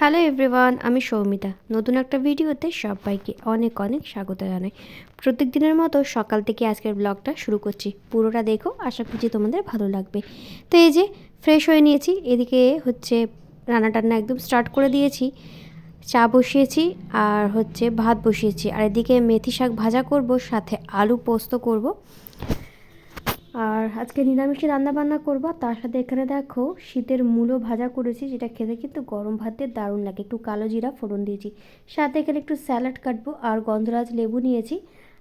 Hello everyone, আমি সৌমিতা। নতুন একটা ভিডিওতে সবাইকে অনেক অনেক স্বাগত জানাই। প্রত্যেক দিনের মতো সকাল থেকে আজকের ব্লগটা শুরু করছি। পুরোটা দেখো, আশা করছি তোমাদের ভালো লাগবে। তো এই যে ফ্রেশ হয়ে নিয়েছি, এদিকে হচ্ছে রান্না টান্না একদম স্টার্ট করে দিয়েছি। চা বসিয়েছি আর হচ্ছে ভাত বসিয়েছি, আর এদিকে মেথি শাক ভাজা করব, সাথে আলু পোস্ত করব। আর আজকে নিরামিষে রান্নাবান্না করবো। তার সাথে এখানে দেখো শীতের মূলো ভাজা করেছি, যেটা খেতে কিন্তু গরম ভাতে দারুণ লাগে। একটু কালো জিরা ফোড়ন দিয়েছি, সাথে এখানে একটু স্যালাড কাটবো আর গন্ধরাজ লেবু নিয়েছি,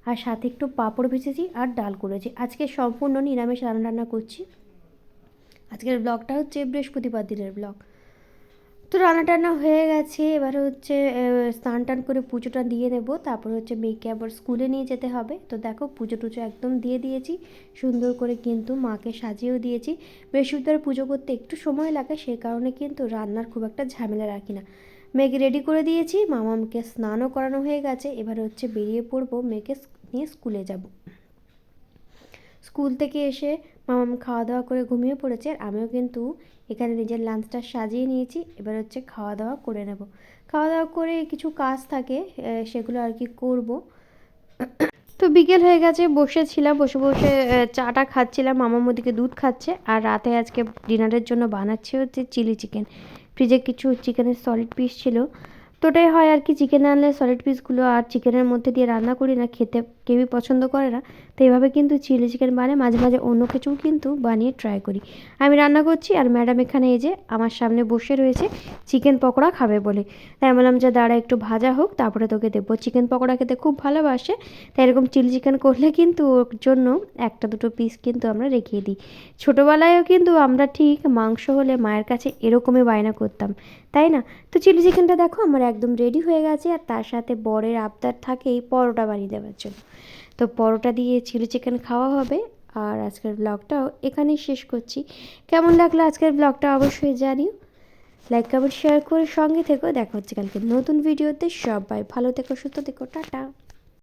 আর সাথে একটু পাঁপড় ভেজেছি আর ডাল করেছি। আজকে সম্পূর্ণ নিরামিষ রান্না করছি। আজকের ব্লগটা হচ্ছে বৃহস্পতিবার দিনের ব্লগ। তো রান্না টান্না হয়ে গেছে, এবারে হচ্ছে স্নান টান করে পুজোটা দিয়ে নেব। তারপর হচ্ছে মেয়েকে আবার স্কুলে নিয়ে যেতে হবে। তো দেখো পুজো টুজো একদম দিয়ে দিয়েছি সুন্দর করে, কিন্তু মাকে সাজিয়েও দিয়েছি। বৃহস্পতিবার পুজো করতে একটু সময় লাগে, সেই কারণে কিন্তু রান্নার খুব একটা ঝামেলা রাখি না। মেয়েকে রেডি করে দিয়েছি, মামাকে স্নানও করানো হয়ে গেছে। এবারে হচ্ছে বেরিয়ে পড়বো, মেয়েকে নিয়ে স্কুলে যাব। স্কুল থেকে এসে মামাম খাওয়া দাওয়া করে ঘুমিয়ে পড়েছে, আর আমিও কিন্তু এখানে নিজের লাঞ্চটা সাজিয়ে নিয়েছি। এবার হচ্ছে খাওয়া দাওয়া করে নেব। খাওয়া দাওয়া করে কিছু কাজ থাকে, সেগুলো আর কি করব। তো বিকেল হয়ে গেছে, বসেছিলাম, বসে বসে চাটা খাচ্ছিলাম, মামার ওদিকে দুধ খাচ্ছে। আর রাতে আজকে ডিনারের জন্য বানাচ্ছি হচ্ছে চিলি চিকেন। ফ্রিজে কিছু চিকেনের সলিড পিস ছিল, তো ওটাই হয় আর কি। চিকেন আনলে সলিড পিসগুলো আর চিকেনের মধ্যে দিয়ে রান্না করি না, খেতে কেউই পছন্দ করে না। তো এইভাবে কিন্তু চিলি চিকেন বানায়, মাঝে মাঝে অন্য কিছুও কিন্তু বানিয়ে ট্রাই করি। আমি রান্না করছি আর ম্যাডাম এখানে এই যে আমার সামনে বসে রয়েছে চিকেন পকোড়া খাবে বলে। তাই বললাম যে দাঁড়া একটু ভাজা হোক, তারপরে তোকে দেবো। চিকেন পকোড়া খেতে খুব ভালোবাসে, তাই এরকম চিলি চিকেন করলে কিন্তু ওর জন্য একটা দুটো পিস কিন্তু আমরা রেখে দিই। ছোটোবেলায়ও কিন্তু আমরা ঠিক মাংস হলে মায়ের কাছে এরকমই বায়না করতাম, তাই না? তো চিলি চিকেনটা দেখো আমার একদম রেডি হয়ে গেছে, আর তার সাথে বরের আবদার থাকে এই পরোটা বানিয়ে দেওয়ার জন্য। তো পরোটা দিয়ে চিলি চিকেন খাওয়া হবে। আর আজকের ব্লগটাও এখানেই শেষ করছি। কেমন লাগলো আজকের ব্লগটা অবশ্যই জানিও। লাইক কমেন্ট শেয়ার করে সঙ্গে থেকো। দেখা হচ্ছে কালকে নতুন ভিডিওতে। সবাই ভালো থেকো, সুস্থ থেকো, টাটা।